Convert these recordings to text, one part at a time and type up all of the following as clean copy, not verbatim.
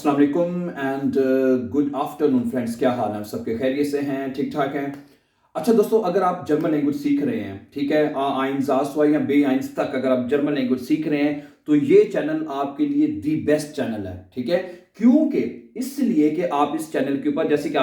अस्सलाम वालेकुम and good afternoon friends. क्या हाल है? आप सबके खैरियत से हैं? ठीक ठाक हैं? अच्छा दोस्तों, अगर आप जर्मन लैंग्वेज सीख रहे हैं, ठीक है, आ आइंस आस्वा या बे आइंस तक अगर आप जर्मन लैंग्वेज सीख रहे हैं तो ये चैनल आपके लिए दी बेस्ट चैनल है। ठीक है, क्योंकि इसलिए कि आप इस चैनल के ऊपर, जैसे कि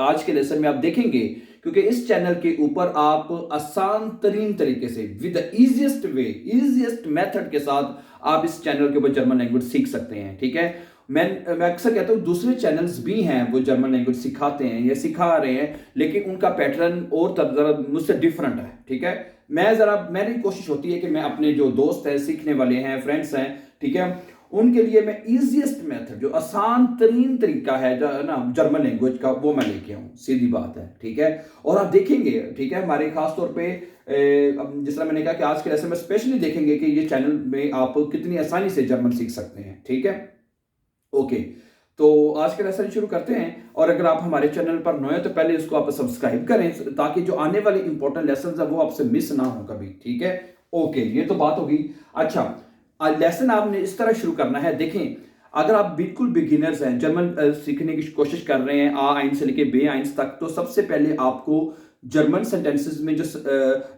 आज के लेसन में आप देखेंगे, क्योंकि इस चैनल के ऊपर आप आसान तरीन तरीके से विद द इजीएस्ट मेथड के साथ आप इस चैनल के ऊपर जर्मन लैंग्वेज सीख सकते हैं। ठीक है, मैं अक्सर कहता हूँ दूसरे चैनल्स भी हैं वो जर्मन लैंग्वेज सिखाते हैं या सिखा रहे हैं, लेकिन उनका पैटर्न और जरा मुझसे डिफरेंट है। ठीक है, मेरी कोशिश होती है कि मैं अपने जो दोस्त हैं, सीखने वाले हैं, फ्रेंड्स हैं, ठीक है, उनके लिए मैं इजीएस्ट मेथड, जो आसान तरीन तरीका है ना जर्मन लैंग्वेज का, वो मैं लेके आऊँ। सीधी बात है। ठीक है, और आप देखेंगे, ठीक है, हमारे खास तौर पे जिस तरह मैंने कहा कि आज के लेसन में स्पेशली देखेंगे कि ये चैनल में आप कितनी आसानी से जर्मन सीख सकते हैं। ठीक है, ओके, तो आज का लेसन शुरू करते हैं। और अगर आप हमारे चैनल पर नए हैं तो पहले इसको आप सब्सक्राइब करें ताकि जो आने वाले इंपॉर्टेंट लेसन है वो आपसे मिस ना हो कभी। ठीक है, ओके, ये तो बात होगी। अच्छा, लेसन आपने इस तरह शुरू करना है। देखें, अगर आप बिल्कुल बिगिनर्स हैं, जर्मन सीखने की कोशिश कर रहे हैं आ आइंस से लेके बे आइंस तक, तो सबसे पहले आपको जर्मन सेंटेंसेस में जो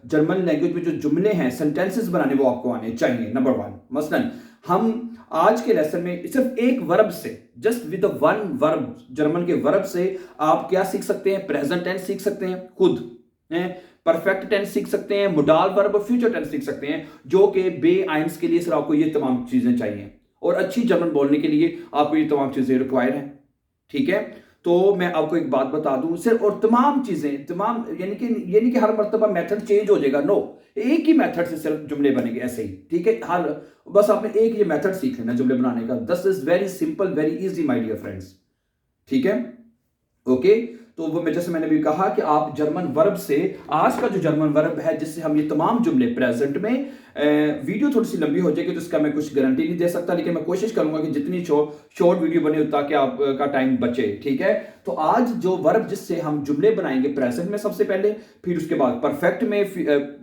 जर्मन लैंग्वेज में जो जुमले हैं, सेंटेंसेस बनाने वो आपको आने चाहिए। नंबर वन, मसलन हम आज के लेसन में सिर्फ एक वर्ब से, just with one verb, German के वर्ब से आप क्या सीख सकते हैं? प्रेजेंट टेंस सीख सकते हैं खुद, परफेक्ट टेंस सीख सकते हैं, मोडाल वर्ब और फ्यूचर टेंस सीख सकते हैं, जो कि बे आइंस के लिए सिर्फ आपको ये तमाम चीजें चाहिए और अच्छी जर्मन बोलने के लिए आपको ये तमाम चीजें रिक्वायर्ड हैं। ठीक है, तो मैं आपको एक बात बता दूं सिर्फ, और तमाम चीजें तमाम, यानी कि हर मर्तबा मेथड चेंज हो जाएगा, नो, एक ही मेथड से सिर्फ जुमले बनेंगे ऐसे ही। ठीक है, हर बस आपने एक ये मेथड सीख लेना जुमले बनाने का। This is very simple, very easy my dear friends. ठीक है, ओके, तो वो जैसे मैंने भी कहा कि आप जर्मन वर्ब से, आज का जो जर्मन वर्ब है जिससे हम ये तमाम जुमले प्रेजेंट में, वीडियो थोड़ी सी लंबी हो जाएगी तो इसका मैं कुछ गारंटी नहीं दे सकता, लेकिन मैं कोशिश करूंगा कि जितनी शॉर्ट वीडियो बने ताकि आपका टाइम बचे। ठीक है, तो आज जो वर्ब जिससे हम जुमले बनाएंगे प्रेजेंट में सबसे पहले, फिर उसके बाद परफेक्ट में,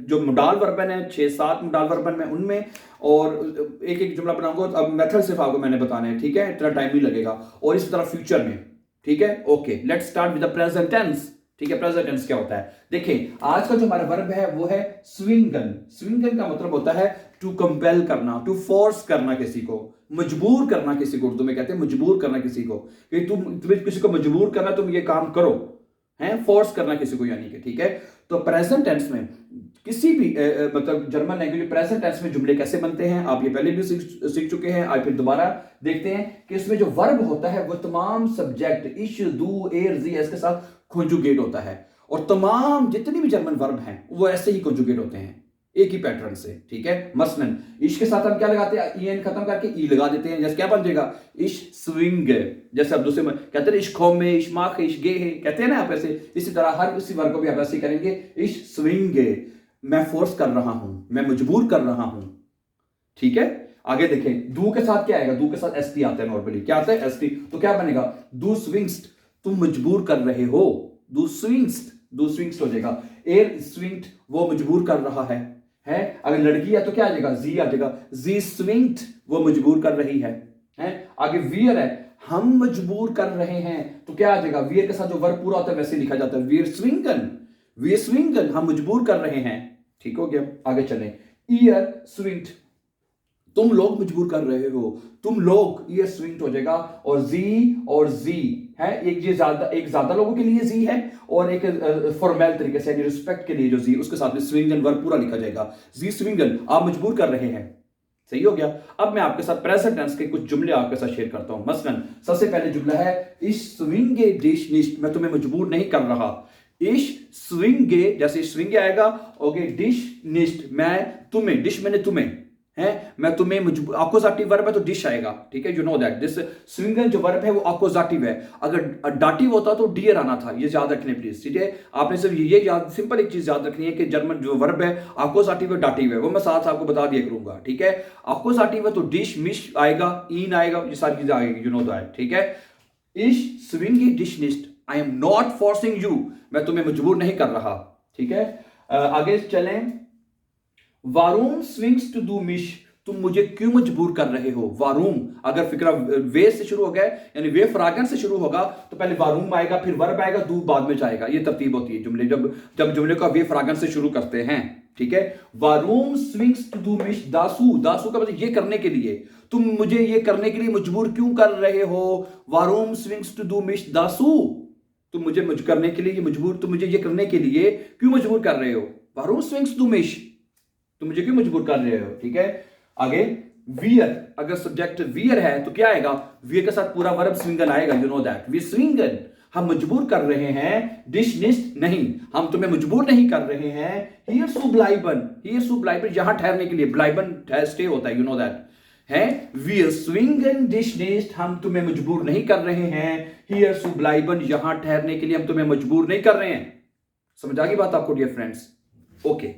जो मोडाल वर्बन है 6-7 मोडाल वर्बन में, उनमें, और एक एक जुमला बनाऊंगा। अब मेथड सिर्फ आपको मैंने बताने हैं, ठीक है, इतना टाइम नहीं लगेगा, और इस तरह फ्यूचर में। ठीक है, okay, let's start with the present tense. ठीक है, प्रेजेंट टेंस क्या होता है? देखिए, आज का जो हमारा वर्ब है वो है स्विंगन। स्विंगन का मतलब होता है टू कंपेल करना, टू फोर्स करना, किसी को मजबूर करना, किसी को उर्दू में कहते हैं मजबूर करना किसी को, कि तुम्हें किसी को मजबूर करना, तुम ये काम करो, है, फोर्स करना किसी को, यानी कि। ठीक है, तो प्रेजेंट टेंस में किसी भी मतलब जर्मन लैंग्वेज प्रेजेंट टेंस में जुमले कैसे बनते हैं आप ये पहले भी सीख चुके हैं। आज फिर दोबारा देखते हैं कि इसमें जो वर्ब होता है वो तमाम सब्जेक्ट इश, दू, एर, जी के साथ कॉन्जुगेट होता है, और तमाम जितने भी जर्मन वर्ब हैं वो ऐसे ही कॉन्जुगेट होते हैं एक ही पैटर्न से। ठीक है, मसलन इश के साथ हम क्या लगाते हैं? ई खत्म करके ई लगा देते हैं, जैसे क्या बन जाएगा? इश स्विंग। जैसे आप दूसरे में कहते हैं इश खोम में, इश माख, इश गे है, कहते हैं ना आप ऐसे, इसी तरह हर इसी वर्ग को भी आप ऐसे करेंगे, इश स्विंग, मैं फोर्स कर रहा हूं, मैं मजबूर कर रहा हूं। ठीक है, आगे देखें, दू के साथ क्या आएगा? दू के साथ एसटी आता है नॉर्मली, क्या आता है? एसटी, तो क्या बनेगा? दू स्विंग्स्ट, तुम मजबूर कर रहे हो, दू स्विंग्स्ट हो जाएगा। एर स्विंग्ड, वो मजबूर कर रहा है। अगर लड़की है तो क्या आ जाएगा? जी आ जाएगा, जी स्विंग्ड, वो मजबूर कर रही है। आगे वियर है, हम मजबूर कर रहे हैं, तो क्या आ जाएगा? वियर के साथ जो वर्ब पूरा होता है वैसे लिखा जाता है, वियर स्विंगन, हम मजबूर कर रहे हैं। ठीक हो गया, आगे चलें। ईयर स्विंग्ड, तुम लोग मजबूर कर रहे हो, तुम लोग, ईयर स्विंग्ड हो जाएगा। और जी है, एक ज्यादा लोगों के लिए जी है, और एक फॉर्मल तरीके से रिस्पेक्ट के लिए जो जी, उसके साथ में स्विंगन वर्ब पूरा लिखा जाएगा, जी स्विंगन, आप मजबूर कर रहे हैं। सही हो गया। अब मैं आपके साथ प्रेजेंट टेंस के कुछ जुमले आपके साथ शेयर करता हूं। मसलन सबसे पहले जुमला है इश स्विंगे डिश निश्ट, मैं तुम्हें मजबूर नहीं कर रहा। इश स्विंगे, जैसे स्विंगे आएगा, ओके, डिश निश्ट, मैं तुम्हें, डिश मैंने तुम्हें, है, मैं तुम्हें मजबूर, अपोजिटिव वर्ब है तो डिश आएगा। ठीक है, यू नो दैट दिस स्विंगन जो वर्ब है वो अपोजिटिव है। अगर डाटिव होता तो डियर आना था, ये याद रखने प्लीज। ठीक है, आपने सिर्फ ये याद, सिंपल एक चीज याद रखनी है कि जर्मन जो वर्ब है अपोजिटिव है, डाटिव है, वो मैं साथ आपको बता दिया करूंगा। ठीक है, अपोजिटिव है तो डिश, मिश आएगा, इन आएगा, ये सारी चीजें आएगी, यू नो दैट। ठीक है, इश स्विंगी डिश निस्ट, I am not forcing you, मैं तुम्हें मजबूर नहीं कर रहा। ठीक है, आगे चलें। वारूम स्विंग्स टू डू मिश, तुम मुझे क्यों मजबूर कर रहे हो। वारूम अगर फिक्रा वे से शुरू हो गया यानी वे फ्रागन से शुरू होगा तो पहले वारूम आएगा, फिर वर्ब आएगा, दू बाद में जाएगा। ये तरतीब होती है जुमले जब जब जुमले का वे फ्रागन से शुरू करते हैं। ठीक है, वारूम स्विंग्स टू डू मिश दासू, दासू का मतलब ये करने के लिए, तुम मुझे ये करने के लिए मजबूर क्यों कर रहे हो। वारूम स्विंग्स टू डू मिश दासू, तुम मुझे करने के लिए मजबूर, तुम मुझे ये करने के लिए क्यों मजबूर कर रहे हो। वारूम स्विंग्स टू मिश, तुम मुझे क्यों मजबूर कर रहे हो। ठीक है, आगे वियर, अगर सब्जेक्ट वियर है तो क्या आएगा, वियर के साथ पूरा वर्ब स्विंगन आएगा। यू नो दैट वी स्विंगन, हम मजबूर कर रहे हैं। डिशनिस्ट नहीं, हम तुम्हें मजबूर नहीं कर रहे हैं। हियर सु ब्लाइबन, हियर सु ब्लाइबन यहां ठहरने के लिए, ब्लाइबन स्टे होता है, यू नो दैट है। वी स्विंगन डिशनिस्ट, हम तुम्हें मजबूर नहीं कर रहे हैं। हियर सु ब्लाइबन यहां ठहरने के लिए हम तुम्हें मजबूर नहीं कर रहे हैं। समझ आ गई बात आपको डियर फ्रेंड्स। ओके,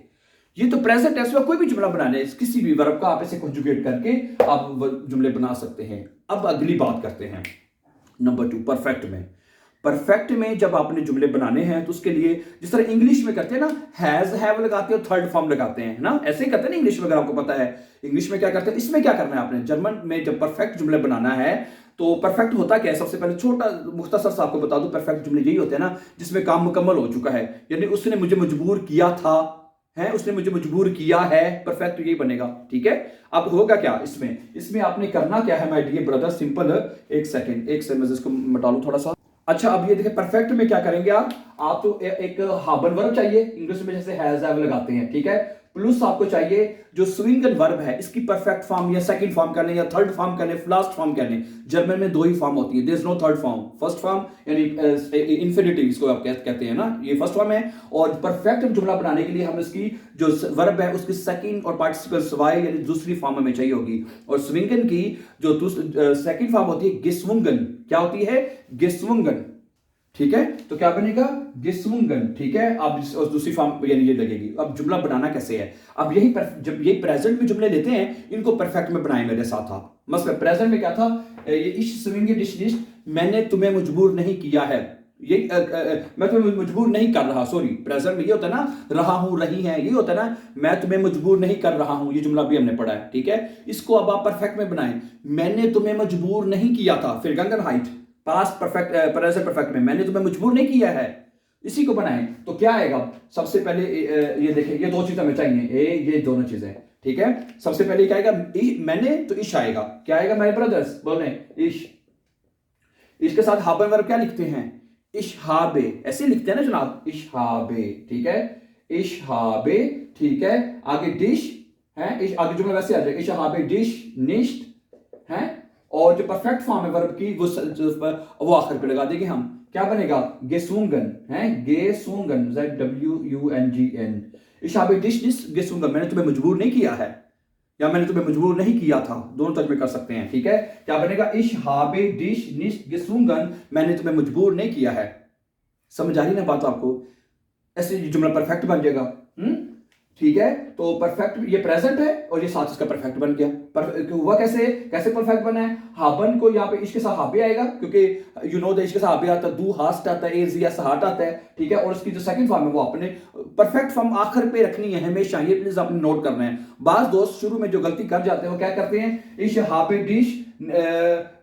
ये तो प्रेजेंट टेंस में कोई भी जुमला बनाना है, किसी भी वर्ब का आप इसे कंजुगेट करके आप जुमले बना सकते हैं। अब अगली बात करते हैं नंबर 2 परफेक्ट में। परफेक्ट में जब आपने जुमले बनाने हैं तो उसके लिए जिस तरह इंग्लिश में करते हैं ना, हैज हैव लगाते हैं और थर्ड फॉर्म लगाते हैं ना, ऐसे ही करते हैं ना इंग्लिश में, अगर आपको पता है इंग्लिश में क्या करते हैं। इसमें क्या करना है आपने, जर्मन में जब परफेक्ट जुमले बनाना है तो परफेक्ट होता क्या है। सबसे पहले छोटा मुख्तसर सा आपको बता दूं, परफेक्ट जुमले यही होते हैं ना जिसमें काम मुकम्मल हो चुका है, यानी उसने मुझे मजबूर किया था, है उसने मुझे मजबूर किया है, परफेक्ट यही बनेगा। ठीक है, अब होगा क्या इसमें आपने करना क्या है माय डियर ब्रदर, सिंपल। एक सेकंड मैं इसको मिटा लूं थोड़ा सा। अच्छा, अब ये देखिए परफेक्ट में क्या करेंगे आप तो एक हाबन वर्ब चाहिए, इंग्लिश में जैसे हैज हैव लगाते हैं। ठीक है, प्लस आपको चाहिए जो स्विंगन वर्ब है इसकी परफेक्ट फॉर्म या सेकंड फॉर्म करने या थर्ड फॉर्म करने, लास्ट फॉर्म करने। जर्मन में 2 ही फॉर्म होती है, there is no third form. First form यानी इंफिनिटिव इसको आप कहते हैं ना, ये फर्स्ट फॉर्म है। और परफेक्ट जुमला बनाने के लिए हम इसकी जो वर्ब है उसकी सेकंड और पार्टिसिपल सवाई यानी दूसरी फॉर्म में चाहिए होगी। और स्विंगन की जो सेकंड फॉर्म होती है गेस्वुंगन, क्या होती है, गेस्वुंगन। ठीक है, तो क्या बनेगा, गेस्वुंगन। ठीक है, अब दूसरी फॉर्म यानी ये लगेगी। अब जुमला बनाना कैसे है, अब जब ये प्रेजेंट में जुमले लेते हैं इनको परफेक्ट में बनाए मेरे साथ आप। मतलब प्रेजेंट में क्या था, ये इश स्विंगे डिशनिश, मैंने तुम्हें मजबूर नहीं किया है, ये मैं तुम्हें मजबूर नहीं कर रहा। सॉरी, प्रेजेंट में ये होता है ना, रहा हूं, रही है, ये होता है ना, मैं तुम्हें मजबूर नहीं कर रहा हूं, ये जुमला भी हमने पढ़ा है। ठीक है, इसको अब आप परफेक्ट में बनाएं। मैंने तुम्हें मजबूर नहीं किया था, फिर गंगनहाइट पास्ट परफेक्ट, प्रेजेंट परफेक्ट में मैंने तुम्हें मजबूर नहीं किया है, इसी को बनाएं। तो क्या आएगा, सबसे पहले ये देखिए, ये 2 चीजें हमें चाहिए, ये दोनों चीजें। ठीक है, सबसे पहले क्या आएगा, मैंने तो इश आएगा। क्या आएगा मेरे ब्रदर्स, बोले इश। इसके साथ हाबन वर्ब क्या लिखते हैं, इशहाबे, ऐसे लिखते हैं ना जनाब, इशहाबे। ठीक है, इशहाबे। ठीक है, आगे डिश है, आगे जुमला वैसे आ जाएगा, इशहाबे डिश निश्ट है। और जो परफेक्ट फॉर्म है वर्ब की वो आखिर पे लगा देंगे हम। क्या बनेगा, गेस्वुंगन है, गेस्वुंगन, ZWUNGN। इशाबे डिशनिस गेस्वुंगन, मैंने तुम्हें मजबूर नहीं किया है या मैंने तुम्हें मजबूर नहीं किया था, दोनों तर्जुमे कर सकते हैं। ठीक है, क्या बनेगा, इशहाबे डिश निश गेस्वुंगन, मैंने तुम्हें मजबूर नहीं किया है। समझ आ रही ना बात आपको, ऐसे जुमला परफेक्ट बन जाएगा। ठीक है, तो परफेक्ट ये प्रेजेंट है और ये साथ इसका परफेक्ट बन गया। हुआ कैसे परफेक्ट बना है, हाबन को यहाँ पे इसके साथ हाबे आएगा, क्योंकि यू नो इसके साथ हाबे आता है, दू हास्ट आता है, एजिया सहाट आता है। ठीक है, और इसकी जो सेकंड फॉर्म है वो अपने परफेक्ट फॉर्म आखिर पे रखनी है हमेशा, ये प्लीज आपने नोट करना है। बाज दोस्त शुरू में जो गलती कर जाते हैं वो क्या करते हैं, इश हाबे डिश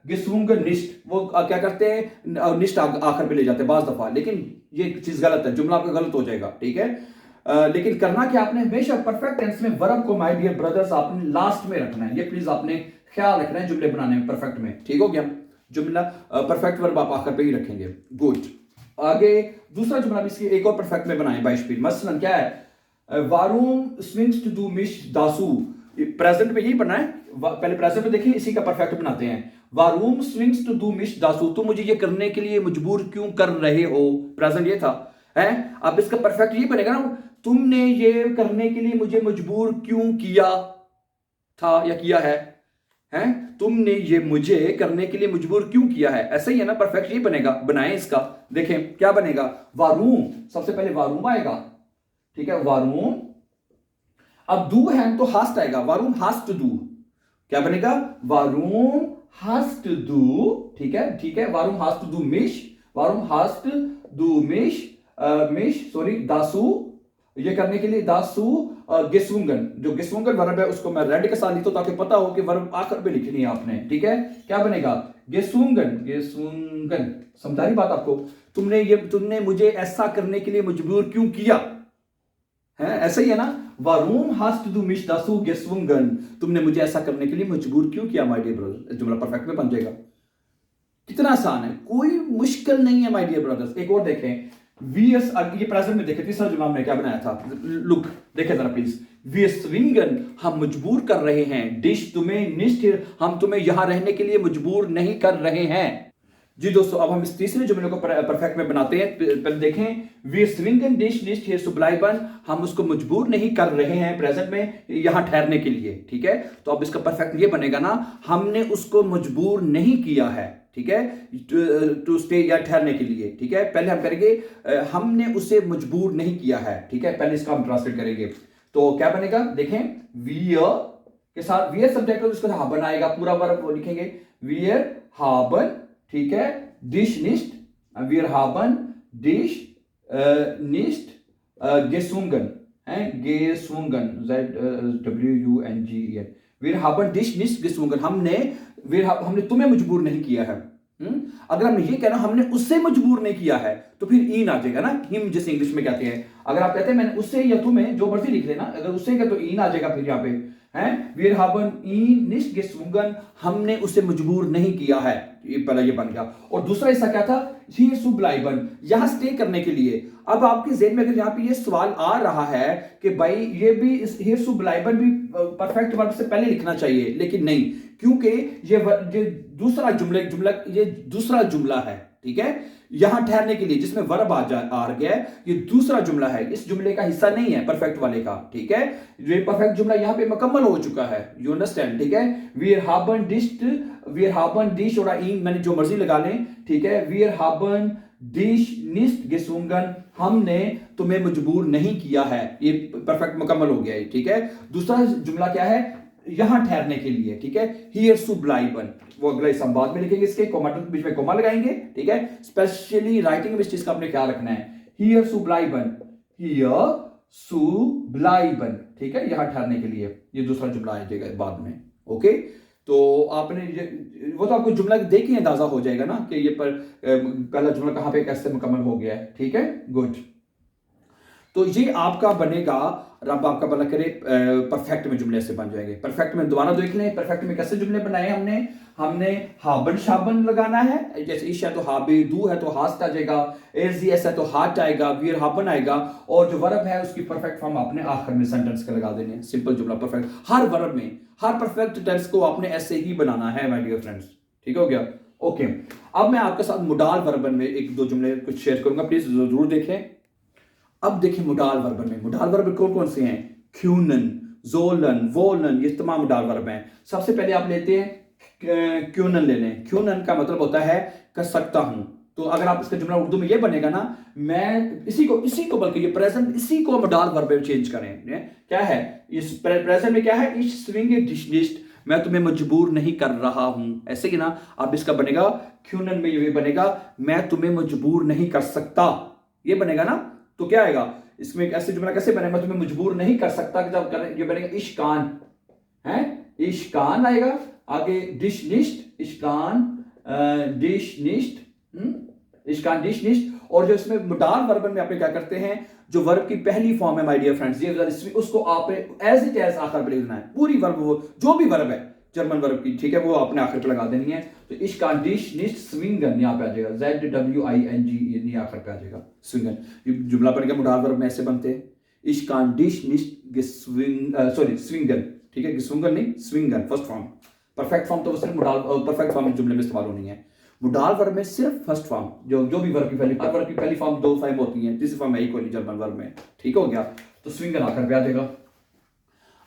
गिस्वुंग निश्ट, वो क्या करते हैं, निश्ट आखिर पे ले जाते हैं बाज दफा, लेकिन ये चीज गलत है, जुमला आपका गलत हो जाएगा। ठीक है, लेकिन करना क्या आपने, हमेशा परफेक्ट टेंस में वर्ब को माय डियर ब्रदर्स आपने लास्ट में रखना है, ये प्लीज आपने ख्याल रखना है जुमले बनाने में परफेक्ट में। ठीक हो गया, जुमला परफेक्ट वर्ब आप आखिर पे ही रखेंगे। गुड, आगे दूसरा जुमला भी इसकी एक और परफेक्ट में बनाएं बाइशपीर। मसलन क्या है, वारूम स्विंग्स टू डू मिश दासू, प्रेजेंट में यही बना है, पहले प्रेजेंट में देखिए, इसी का परफेक्ट बनाते हैं। वारूम स्विंग्स टू डू मिश दासू, तुम मुझे ये करने के लिए मजबूर क्यों कर रहे हो, प्रेजेंट ये था है। अब इसका परफेक्ट ये बनेगा ना, तुमने ये करने के लिए मुझे मजबूर क्यों किया था या किया है, हैं? तुमने ये मुझे करने के लिए मजबूर क्यों किया है, ऐसा ही है ना, परफेक्ट ये बनेगा। बनाएं इसका, देखें क्या बनेगा, वारूम, सबसे पहले वारूम आएगा। ठीक है, वारूम, अब डू है तो हास्ट आएगा, वारूम हास्ट टू डू, क्या बनेगा, वारूम हास्ट डू। ठीक है, ठीक है, वारूम हास्ट डू मिश, वारूम हास्ट डू मिश, मिश सॉरी दासू, ये करने के लिए दासु गेसुंगन, जो गेसुंगन वर्ब है उसको मैं रेड के साथ लिखता हूं ताकि पता हो कि वर्ब आखिर पे लिखनी है आपने, ठीक है। क्या बनेगा? गेसुंगन, गेसुंगन। समझाई बात आपको? तुमने मुझे ऐसा करने के लिए मजबूर क्यों किया है, ऐसा ही है ना। वारूम हास्ट दू मिश दासु गेसुंगन, तुमने मुझे ऐसा करने के लिए मजबूर क्यों किया माय डियर ब्रदर। जुमला परफेक्ट में बन जाएगा। कितना आसान है, कोई मुश्किल नहीं है माय डियर ब्रदर्स। एक और देखें, वीएस, ये प्रेजेंट में देखें, तीसरा जुमला हमने क्या बनाया था, लुक देखें जरा प्लीज। वी स्विंगन, हम मजबूर कर रहे हैं। डिश, तुम्हें। निष्ठ, हम तुम्हें यहां रहने के लिए मजबूर नहीं कर रहे हैं। जी दोस्तों, अब हम इस तीसरे जुमले को परफेक्ट में बनाते हैं। पहले देखें, वी स्विंगन डिश निष्ठ है सुब्लाइबन, हम उसको मजबूर नहीं कर रहे हैं प्रेजेंट में यहां ठहरने के लिए, ठीक है। तो अब इसका परफेक्ट ये बनेगा ना, हमने उसको मजबूर नहीं किया है, ठीक है, टू स्टे या ठहरने के लिए, ठीक है। पहले हम करेंगे हमने उसे मजबूर नहीं किया है, ठीक है। पहले इसका हम ट्रांसलेट करेंगे तो क्या बनेगा, देखें, वियर के साथ वियर सब्जेक्ट उसको हाबन आएगा, पूरा वर्ब लिखेंगे, वियर हाबन, ठीक है, डिश निस्ट, वियर हाबन डिश निस्ट गेसुंगन है, गेसुंगन, ZWUNGEN, वियर हाबन डिश निस्ट गेसुंगन, हमने तुम्हें मजबूर नहीं किया है। अगर हमने ये कहना हमने उससे मजबूर नहीं किया है तो फिर इन आ जाएगा ना, हिम जैसे इंग्लिश में कहते हैं। अगर आप कहते हैं मैंने उससे या तुम्हें, जो मर्जी लिख लेना, अगर उससे क्या तो इन आ जाएगा फिर यहाँ पे हैं, वीर हाबन इन निस्ट गेसुंगन, हमने उसे मजबूर नहीं किया है। ये पहला ये बन गया। और दूसरा हिस्सा क्या था, हियर सुब्लाइबन, यहां स्टे करने के लिए। अब आपके जेहन में अगर यहाँ पे ये सवाल आ रहा है कि भाई ये भी हियर सुब्लाइबन भी परफेक्ट वर्ब से पहले लिखना चाहिए, लेकिन नहीं, क्योंकि ये दूसरा ये दूसरा जुमला है, ठीक है, यहां ठहरने के लिए जिसमें वर्ब आ गया है, ये दूसरा जुमला है, इस जुमले का हिस्सा नहीं है परफेक्ट वाले का, ठीक है। ये परफेक्ट जुमला यहां पे मुकम्मल हो चुका है, यू अंडरस्टैंड, ठीक है। वीर हाबन डिश और इन मैंने जो मर्जी लगा लें, ठीक है। वीर हाबन डिश निस्ट गेसुंगन, हमने तुम्हें मजबूर नहीं किया है, ये परफेक्ट मुकम्मल हो गया है, ठीक है। दूसरा जुमला क्या है, यहां ठहरने के लिए, ठीक है, हियर सुब्लाइबन, वो अगला हिस्सा हम बाद में लिखेंगे, इसके कोमा बीच में कोमा लगाएंगे, ठीक है। स्पेशली राइटिंग में इस चीज का आपने ख्याल रखना है, हियर सुब्लाइबन, हियर सुब्लाइबन, ठीक है, यहां ठहरने के लिए, ये दूसरा जुमला आ जाएगा बाद में, ओके। तो आपने वो तो आपको जुमला देख ही अंदाजा हो जाएगा ना कि ये पहला जुमला कहां पे कैसे मुकम्मल हो गया है, ठीक है, गुड। तो ये आपका बनेगा, रब आपका भला करे, परफेक्ट में जुमले से बन जाएंगे। परफेक्ट में दोबारा देख लें, परफेक्ट में कैसे जुमले बनाए हमने हाबन शाबन लगाना है, जैसे ईश है तो हाबे, दू है तो हास्ट आ जाएगा, एजीएस है तो हाट आएगा, वीर हाबन आएगा, और जो वर्ब है उसकी परफेक्ट फॉर्म आपने आखिर में सेंटेंस के लगा देने, सिंपल जुमला परफेक्ट। हर वर्ब में, हर परफेक्ट टेंस को आपने ऐसे ही बनाना है माय डियर फ्रेंड्स, ठीक हो गया, ओके। अब मैं आपके साथ मोडाल वर्बन में एक दो जुमले कुछ शेयर करूंगा, प्लीज जरूर देखें। अब देखिए मोडाल वर्बन में, मोडाल वर्ब कौन कौन से हैं, क्यूनन, जोलन, वोलन, ये तमाम मोडाल वर्ब हैं। सबसे पहले आप लेते हैं क्यूनन ले लें। क्यूनन का मतलब होता है कर सकता हूं। तो अगर आप इसका जुमला उर्दू में ये बनेगा ना, मैं इसी को बल्कि ये प्रेजेंट, इसी को मोडाल वर्ब में चेंज करें। क्या है इस प्रेजेंट में, क्या है, इस स्विंग डिशनिस्ट, मैं तुम्हें मजबूर नहीं कर रहा हूं, ऐसे ही ना। अब इसका बनेगा क्यूनन में ये बनेगा मैं तुम्हें मजबूर नहीं कर सकता, ये बनेगा ना। तो क्या आएगा इसमें, ऐसे जुमला कैसे बनेगा, मैं तुम्हें मजबूर नहीं कर सकता, ये बनेगा इश्कान है, इश्कान आएगा। आगे डिश निस्ट, इश्कान डिश निस्ट, इश्कान डिश निस्ट। और जो इसमें मोडाल वर्बन में आप क्या करते हैं, जो वर्ब की पहली फॉर्म है माय डियर फ्रेंड्स, ये उसको आप एज इट एज आखिर पे लिखना है, पूरी वर्ब, वो जो भी वर्ब है जर्मन वर्ब की, ठीक है, वो आपने आखिर पे लगा देनी है। तो इश्कान डिश निस्ट स्विंगन यहाँ पे आ जाएगा, ZWING आखिर पे आ जाएगा, स्विंगन। ये जुमला बन गया, मोडाल वर्ब में ऐसे बनते हैं, इश्कान डिश निस्ट स्विंगन, ठीक है, गिस्विंगन नहीं, स्विंगन फर्स्ट फॉर्म। परफेक्ट फॉर्म तो सिर्फ मोडाल परफेक्ट फॉर्म जुमले में इस्तेमाल होनी है। मोडाल वर्ब में सिर्फ फर्स्ट फॉर्म, जो भी वर्ब की पहली, हर वर्ब की पहली फॉर्म दो फॉर्म होती है, तीसरी फॉर्म है ही कोई नहीं जर्मन वर्ब में, ठीक हो गया। तो स्विंगन आकर पे आ जाएगा।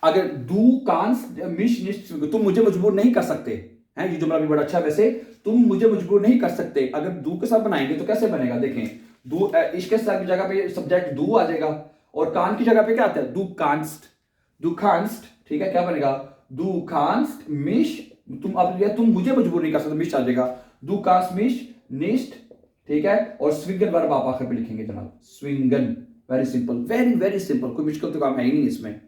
अगर दू कांस्ट मिश निस्ट, तुम मुझे मजबूर नहीं कर सकते हैं, ये जुमला भी बड़ा अच्छा है वैसे, तुम मुझे मजबूर नहीं कर सकते। अगर दू के साथ बनाएंगे तो कैसे बनेगा, देखें, दू इसके साथ की जगह पे सब्जेक्ट दू आ जाएगा, और कान की जगह पे क्या आता है, दू कांस्ट, ठीक है, क्या बनेगा, दू कांस्ट मिश, तुम मुझे मजबूर नहीं कर सकते, मिश आ जाएगा, दू कांस्ट मिश निस्ट, ठीक है। और स्विंगन वर्ब आप आखिर पे लिखेंगे जनाब, स्विंगन, very simple, very very simple, कोई मुश्किल तो काम है ही नहीं इसमें,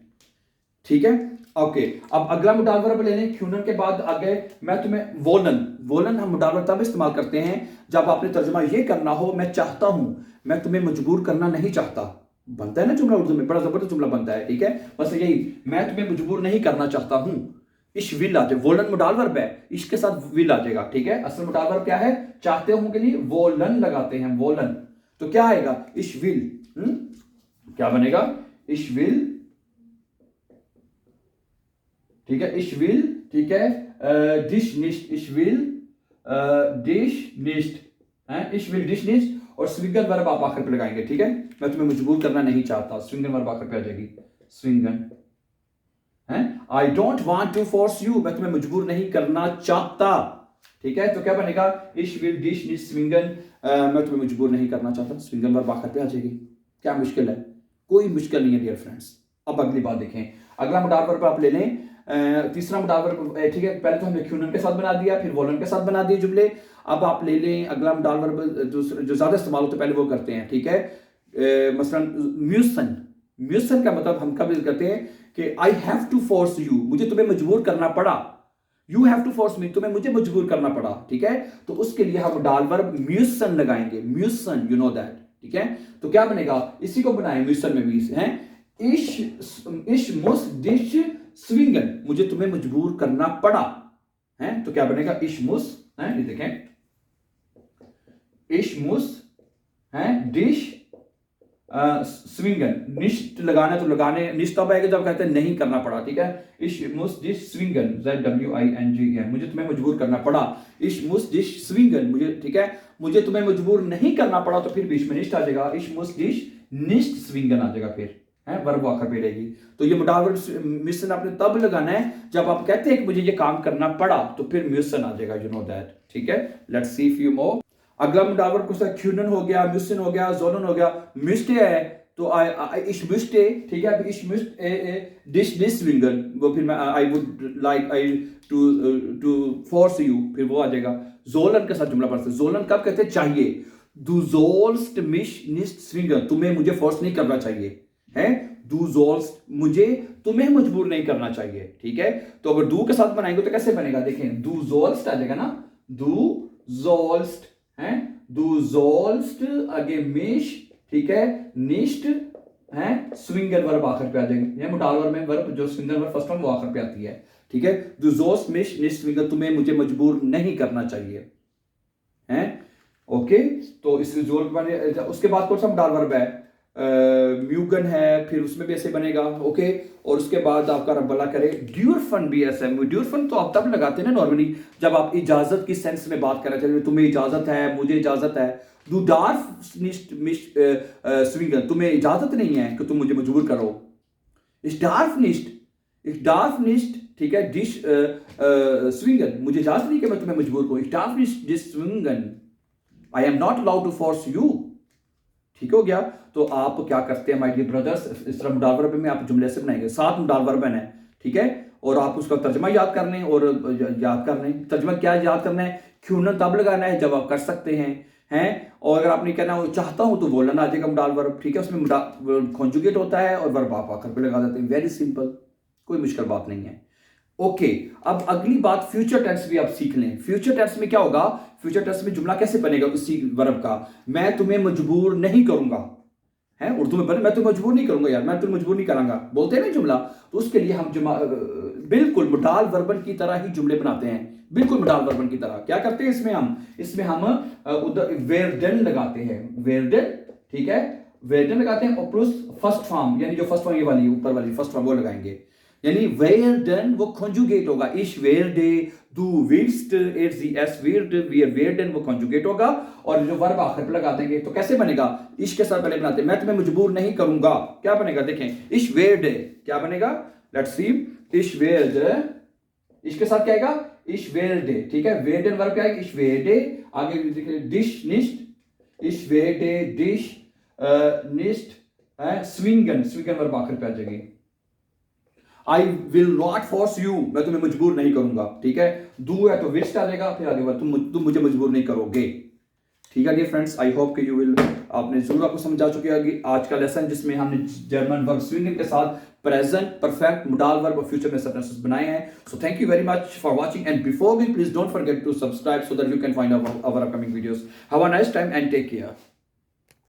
ठीक है। ओके, अब अगला मोडाल वर्ब ले लें क्यूनन के बाद आगे मैं तुम्हें वोलन, वोलन हम मोडाल वर्ब तब इस्तेमाल करते हैं जब आपने तर्जुमा ये करना हो मैं चाहता हूं, मैं तुम्हें मजबूर करना नहीं चाहता, बनता है ना जुमला उर्दू में, बड़ा जबरदस्त जुमला बनता है, ठीक है। बस यही, मैं तुम्हें मजबूर नहीं करना चाहता हूं, इश विल आ जाए, वोलन मोडाल वर्ब है, इसके साथ विल आ जाएगा, ठीक है। असल मोडाल वर्ब क्या है, चाहते हूं के लिए वोलन लगाते हैं, वोलन, तो क्या आएगा, इश विल, क्या बनेगा, इश विल, ठीक है, इश विल, ठीक है, डिश निस्ट, इश विल डिश निस्ट, इश विल डिश निस्ट, और स्विंगन वर्ब आप आखिर पे लगाएंगे, ठीक है। मैं तुम्हें मजबूर करना नहीं चाहता, स्विंगन वर्ब आखिर पे आ जाएगी, स्विंगन है। I don't want to force you, मैं तुम्हें मजबूर नहीं करना चाहता, ठीक है। तो क्या बनेगा, इश विल डिश निस्ट स्विंगन, मैं तुम्हें मजबूर नहीं करना चाहता, स्विंगन वर्ब आखिर पे आ जाएगी। क्या मुश्किल है, कोई मुश्किल नहीं है डियर फ्रेंड्स। अब अगली बात देखें, अगला मोडाल वर्ब आप ले लें, तीसरा मोडाल वर्ब, ठीक है, पहले तो हमने क्यूनन के साथ बना दिया, फिर वोलन के साथ बना दिए जुमले। अब आप ले लें अगला मोडाल वर्ब जो ज्यादा इस्तेमाल होता है पहले वो करते हैं, ठीक है। मसलन म्यूसन, म्यूसन का मतलब हम कब करते हैं कि I have to force you, मुझे तुम्हें मजबूर करना पड़ा, you have to force me, तुम्हें मुझे मजबूर करना पड़ा, ठीक है। तो उसके लिए हम मोडाल वर्ब म्यूसन लगाएंगे, म्यूसन, यू नो दैट, ठीक है। तो क्या बनेगा, इसी को बनाए म्यूसन में भी है, इश मुस डिश स्विंगन, मुझे तुम्हें मजबूर करना पड़ा, है। तो क्या बनेगा, इश मुस, है, ये देखें, इश मुस है डिश स्विंगन, निश्ट लगाना, तो लगाने निश्ट तब आएगा जब कहते हैं नहीं करना पड़ा, ठीक है। इश मुस डिश स्विंगन, ZWINGN, मुझे तुम्हें मजबूर करना पड़ा, इश मुस डिश स्विंगन, मुझे, ठीक है, मुझे तुम्हें मजबूर नहीं करना पड़ा, तो फिर बीच में निश्ट आ जाएगा, इश मुस डिश निश्ट स्विंगन आ जाएगा, फिर है वर्ब आखिर पे रहेगी। तो ये मोडाल वर्ब म्यूसन आपने तब लगाना है जब आप कहते हैं कि मुझे ये काम करना पड़ा, तो फिर म्यूसन आ जाएगा, यू नो दैट, ठीक है। Let's see few more. अगला मोडाल वर्ब कुछ क्यूनन हो गया, म्यूसन हो गया, जोलन हो गया, मिस्टे है, तो इश मिस्टे, ठीक है, इश मिस्ट डिश डिश स्विंगन, वो फिर मैं I would like I to force you, फिर वो आ जाएगा। जोलन के साथ जुमला पढ़ते हैं, जोलन कब कहते हैं, चाहिए, दू जोल्स्ट मिश निस्ट स्विंगन, तुम्हें मुझे फोर्स नहीं करना चाहिए, है, दू जोल्स्ट, मुझे तुम्हें मजबूर नहीं करना चाहिए, ठीक है। तो अगर दू के साथ बनाएंगे तो कैसे बनेगा, देखें, दू जोल्स्ट आ जाएगा ना, दू जोल्स्ट है, दू जोल्स्ट, आगे मिश, ठीक है, निश्ट है, स्विंगन वर्ब आखिर पे आ जाएगा, ये मोडाल वर्ब में वर्ब जो स्विंगन वर्ब फर्स्ट वन वो आखिर पे आती है, ठीक है। दू जोल्स्ट मिश निश्ट स्विंगन, तुम्हें मुझे मजबूर नहीं करना चाहिए, हैं, ओके। तो इस जोर बने, उसके बाद कौन सा मोडाल वर्ब है, म्यूगन है, फिर उसमें भी ऐसे बनेगा, ओके। और उसके बाद आपका रब भला करे ड्यूरफन भी ऐसा है, ड्यूरफन तो आप तब लगाते हैं ना नॉर्मली जब आप इजाजत की सेंस में बात कर रहे थे, तुम्हें इजाजत है, मुझे इजाजत है, दू डार्फ निस्ट मिश स्विंगन, तुम्हें इजाजत नहीं है कि तुम मुझे मजबूर करो, इस डार्फ निस्ट, ठीक है, डिश स्विंगन, मुझे इजाजत नहीं कि मैं तुम्हें मजबूर करूं, इस डार्फ निस्ट डिश स्विंगन, I am not allowed to force you, ठीक हो गया। तो आप क्या करते हैं माय डियर ब्रदर्स, इस तरह मोडाल वर्ब में आप जुमले से बनाएंगे, 7 मोडाल वर्ब है, ठीक है। और आप उसका तर्जमा याद कर लें, और याद कर लें तर्जमा क्या याद करना है, क्यूनन तब लगाना है जब आप कर सकते हैं, और अगर आपने कहना हो चाहता हूं तो वोलन आ जाएगा मोडाल वर्ब, ठीक है, उसमें कॉन्जुगेट होता है और वर्ब आप आखिर पे लगा देते हैं, वेरी सिंपल, कोई मुश्किल बात नहीं है, ओके। अब अगली बात फ्यूचर टेंस भी आप सीख लें। फ्यूचर टेंस में क्या होगा, फ्यूचर टेंस में जुमला कैसे बनेगा उसी वर्ब का, मैं तुम्हें मजबूर नहीं करूंगा, है, उर्दू में बने, मैं तुम्हें मजबूर नहीं करूंगा यार, मैं तुम्हें मजबूर नहीं करांगा, बोलते हैं ना जुमला, तो उसके लिए हम बिल्कुल मोडाल वर्बन की तरह ही जुमले बनाते हैं, बिल्कुल मोडाल वर्बन की तरह। क्या करते हैं इसमें हम उधर वेरडन लगाते हैं, वेरडन, ठीक है, वेरडन लगाते हैं, और प्लस फर्स्ट फॉर्म, यानी जो फर्स्ट फॉर्म ये वाली ऊपर वाली फर्स्ट फॉर्म वो लगाएंगे, यानी वेरडन वो कॉन्जुगेट होगा, इश वेरडे, दू विल्स्ट, एस वेर्ड, वीर वेरडन वो कॉन्जुगेट होगा, और जो वर्ब आखिर पे लगा देंगे, तो कैसे बनेगा, इश के साथ पहले बनाते हैं, मैं तुम्हें मजबूर नहीं करूंगा, क्या बनेगा, देखें, इश वेरडे, क्या बनेगा, लेट्स सी, इश वेर्ड, इश के साथ क्या आएगा, इश वेरडे, ठीक है, वेरडन वर्ब क्या आएगा, इश वेरडे, आगे देखिए डिश निस्ट, इश वेरडे डिश निस्ट, स्विंगन, स्विंगन वर्ब आखिर पे आ जाएगी, I will not force you, मैं तुम्हें मजबूर नहीं करूंगा, ठीक है, दू है तो विस्ट आ जाएगा, फिर आगे तुम मुझे मजबूर नहीं करोगे, ठीक है डियर फ्रेंड्स, आई होप कि यू विल, आपने जरूर आपको समझ आ चुकी होगी आज का लेसन, जिसमें हमने जर्मन वर्ब स्विंगिंग के साथ प्रेजेंट परफेक्ट मोडाल वर्ब और फ्यूचर में सेंटेंसेस बनाए हैं. So thank you very much for watching, and before we please don't forget to subscribe so that you can find our upcoming videos. Have a nice time and take care.